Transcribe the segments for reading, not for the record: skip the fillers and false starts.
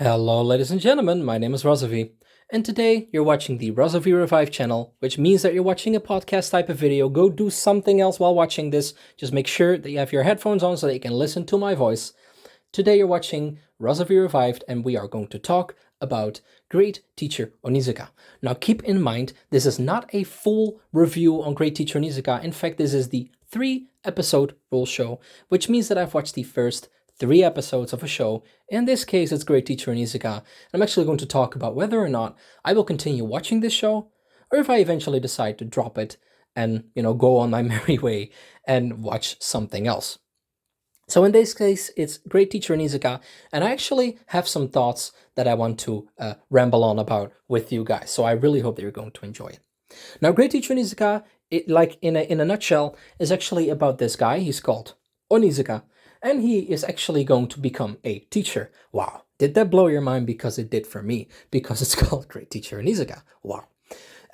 Hello, ladies and gentlemen, my name is Razovy, and today you're watching the Razovy Revive channel, which means that you're watching a podcast type of video. Go do something else while watching this. Just make sure that you have your headphones on so that you can listen to my voice. Today you're watching Razovy Revived, and we are going to talk about Great Teacher Onizuka. Now keep in mind, this is not a full review on Great Teacher Onizuka. In fact, this is the 3-episode full show, which means that I've watched the first 3 episodes of a show. In this case, it's Great Teacher Onizuka. I'm actually going to talk about whether or not I will continue watching this show, or if I eventually decide to drop it and, go on my merry way and watch something else. So in this case, it's Great Teacher Onizuka, and I actually have some thoughts that I want to ramble on about with you guys. So I really hope that you're going to enjoy it. Now, Great Teacher Onizuka, like in a nutshell, is actually about this guy. He's called Onizuka, and he is actually going to become a teacher. Wow, did that blow your mind? Because it did for me, because it's called Great Teacher Onizuka. Wow.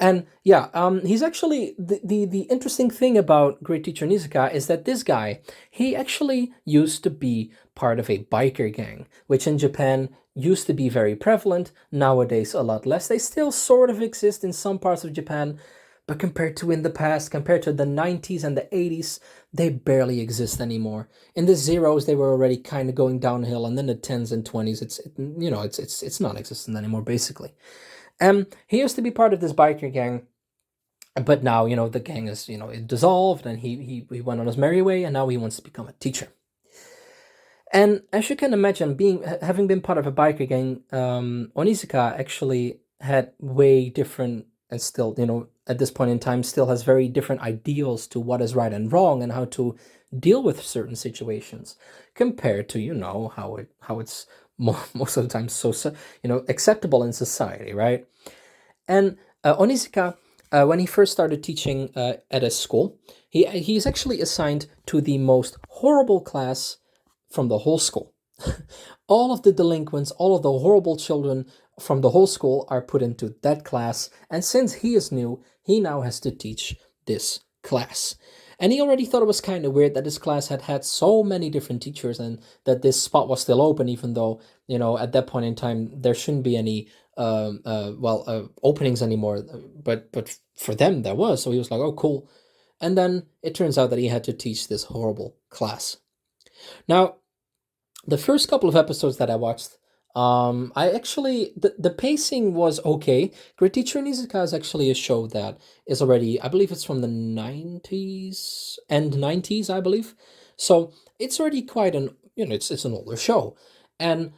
And yeah, he's actually the interesting thing about Great Teacher Onizuka is that this guy, he actually used to be part of a biker gang, which in Japan used to be very prevalent. Nowadays, a lot less. They still sort of exist in some parts of Japan, but compared to in the past, compared to the 90s and the 80s, they barely exist anymore. In the zeros, they were already kind of going downhill, and then the 10s and 20s, it's non-existent anymore, basically. He used to be part of this biker gang, but now, the gang is, it dissolved, and he went on his merry way, and now he wants to become a teacher. And as you can imagine, having been part of a biker gang, Onizuka actually had way different, and still, at this point in time, still has very different ideals to what is right and wrong and how to deal with certain situations, compared to how it's most of the time so acceptable in society, right? And Onizuka, when he first started teaching at a school, he's actually assigned to the most horrible class from the whole school. All of the delinquents, all of the horrible children from the whole school are put into that class. And since he is new, he now has to teach this class. And he already thought it was kind of weird that this class had had so many different teachers and that this spot was still open, even though, at that point in time, there shouldn't be any openings anymore. But for them, there was. So he was like, oh, cool. And then it turns out that he had to teach this horrible class. Now, the first couple of episodes that I watched, I actually the pacing was okay. Great Teacher Onizuka is actually a show that is already, I believe it's from the 90s and 90s, I believe. So it's already quite it's an older show, and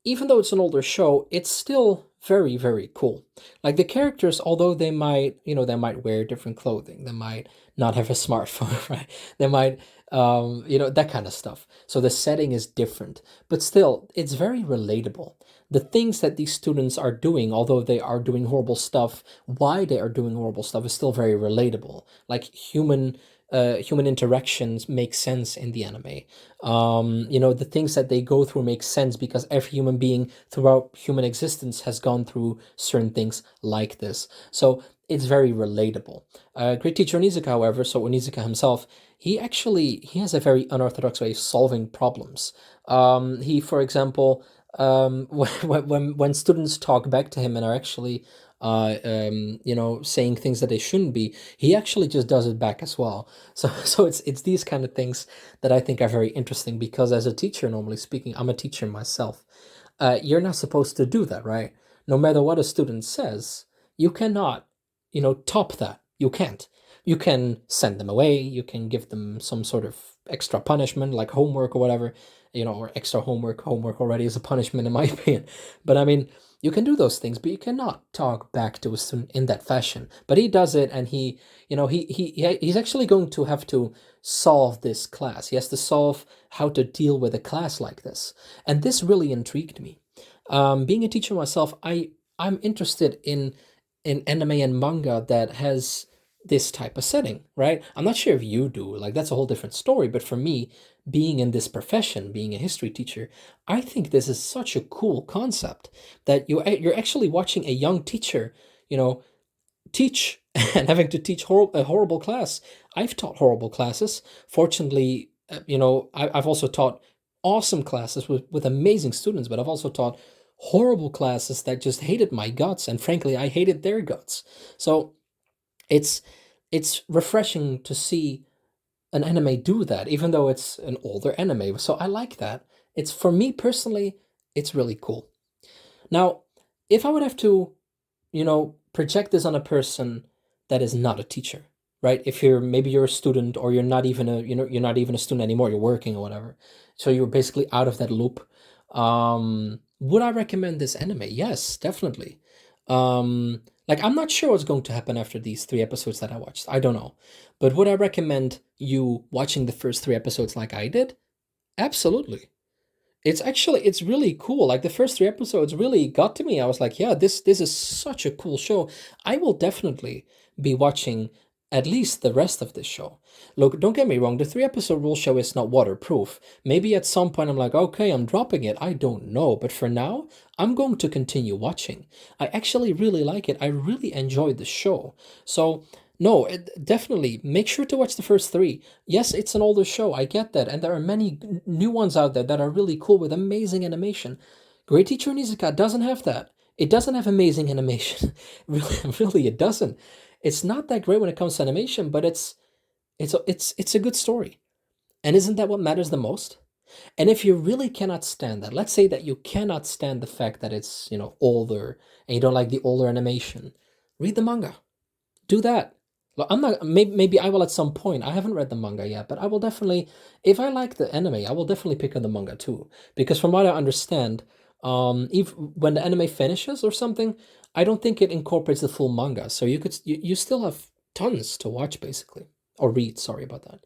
even though it's an older show, it's still very, very cool. Like the characters, although they might wear different clothing, they might not have a smartphone, right? They might, that kind of stuff. So the setting is different, but still, it's very relatable. The things that these students are doing, although they are doing horrible stuff, why they are doing horrible stuff is still very relatable. Like human interactions make sense in the anime. The things that they go through make sense because every human being throughout human existence has gone through certain things like this. So it's very relatable. Great Teacher Onizuka, however, so Onizuka himself, he has a very unorthodox way of solving problems. He, for example, when students talk back to him and are actually saying things that they shouldn't be, he actually just does it back as well. So it's these kind of things that I think are very interesting because as a teacher, normally speaking, I'm a teacher myself. You're not supposed to do that, right? No matter what a student says, you cannot, top that. You can't. You can send them away. You can give them some sort of extra punishment, like homework or whatever, or extra homework. Homework already is a punishment, in my opinion. But I mean, you can do those things, but you cannot talk back to a student in that fashion. But he does it, and he's actually going to have to solve this class. He has to solve how to deal with a class like this, and this really intrigued me. Being a teacher myself, I'm interested in anime and manga that has this type of setting, right? I'm not sure if you do, like that's a whole different story, but for me, being in this profession, being a history teacher, I think this is such a cool concept that you're actually watching a young teacher, teach and having to teach a horrible class. I've taught horrible classes. Fortunately, I've also taught awesome classes with amazing students, but I've also taught horrible classes that just hated my guts, and frankly, I hated their guts. So it's it's refreshing to see an anime do that, even though it's an older anime. So I like that. It's for me personally, it's really cool. Now, if I would have to, project this on a person that is not a teacher, right? If you're a student, or you're not even a student anymore, you're working or whatever. So you're basically out of that loop. Would I recommend this anime? Yes, definitely. Like, I'm not sure what's going to happen after these 3 episodes that I watched. I don't know. But would I recommend you watching the first 3 episodes like I did? Absolutely. It's really cool. Like, the first 3 episodes really got to me. I was like, yeah, this is such a cool show. I will definitely be watching at least the rest of this show. Look, don't get me wrong, the 3 episode rule show is not waterproof. Maybe at some point I'm like, okay, I'm dropping it. I don't know. But for now, I'm going to continue watching. I actually really like it. I really enjoyed the show. So no, definitely make sure to watch the first 3. Yes, it's an older show, I get that, and there are many new ones out there that are really cool with amazing animation. Great Teacher Onizuka doesn't have that. It doesn't have amazing animation. Really, it doesn't. It's not that great when it comes to animation, but it's a good story. And isn't that what matters the most? And if you really cannot stand that, let's say that you cannot stand the fact that it's, older, and you don't like the older animation, read the manga. Do that. Well, I'm not. Maybe I will at some point. I haven't read the manga yet, but I will definitely. If I like the anime, I will definitely pick up the manga too. Because from what I understand, if when the anime finishes or something, I don't think it incorporates the full manga. So you still have tons to watch basically, or read. Sorry about that.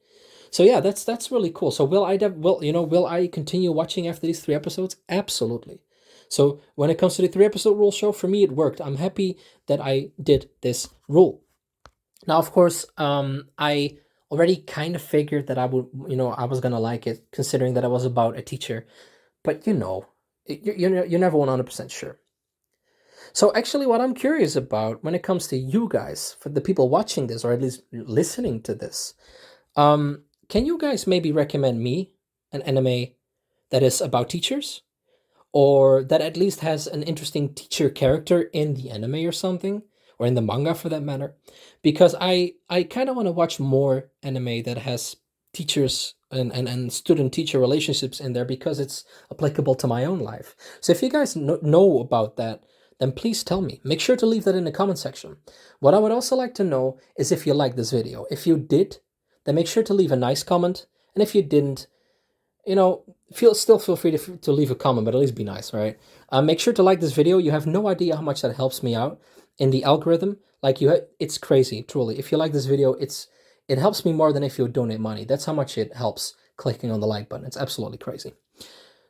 So yeah, that's really cool. So will I continue watching after these 3 episodes? Absolutely. So when it comes to the 3 episode rule show, for me it worked. I'm happy that I did this rule. Now, of course, I already kind of figured that I was gonna like it, considering that it was about a teacher. But you're never 100% sure. So actually, what I'm curious about when it comes to you guys, for the people watching this or at least listening to this, can you guys maybe recommend me an anime that is about teachers? Or that at least has an interesting teacher character in the anime or something, or in the manga for that matter, because I kind of want to watch more anime that has teachers and student teacher relationships in there, because it's applicable to my own life. So if you guys know about that, then please tell me. Make sure to leave that in the comment section. What I would also like to know is if you like this video. If you did, then make sure to leave a nice comment, and if you didn't, feel free to leave a comment, but at least be nice, right? Make sure to like this video. You have no idea how much that helps me out in the algorithm. Like, it's crazy, truly. If you like this video, it helps me more than if you donate money. That's how much it helps clicking on the like button. It's absolutely crazy.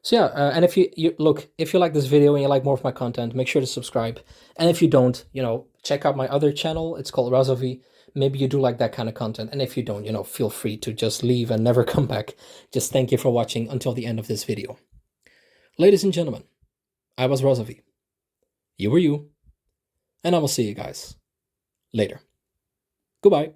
So yeah, and if if you like this video and you like more of my content, make sure to subscribe. And if you don't, check out my other channel. It's called Razovy. Maybe you do like that kind of content. And if you don't, feel free to just leave and never come back. Just thank you for watching until the end of this video. Ladies and gentlemen, I was Razovy. You were you. And I will see you guys later. Goodbye.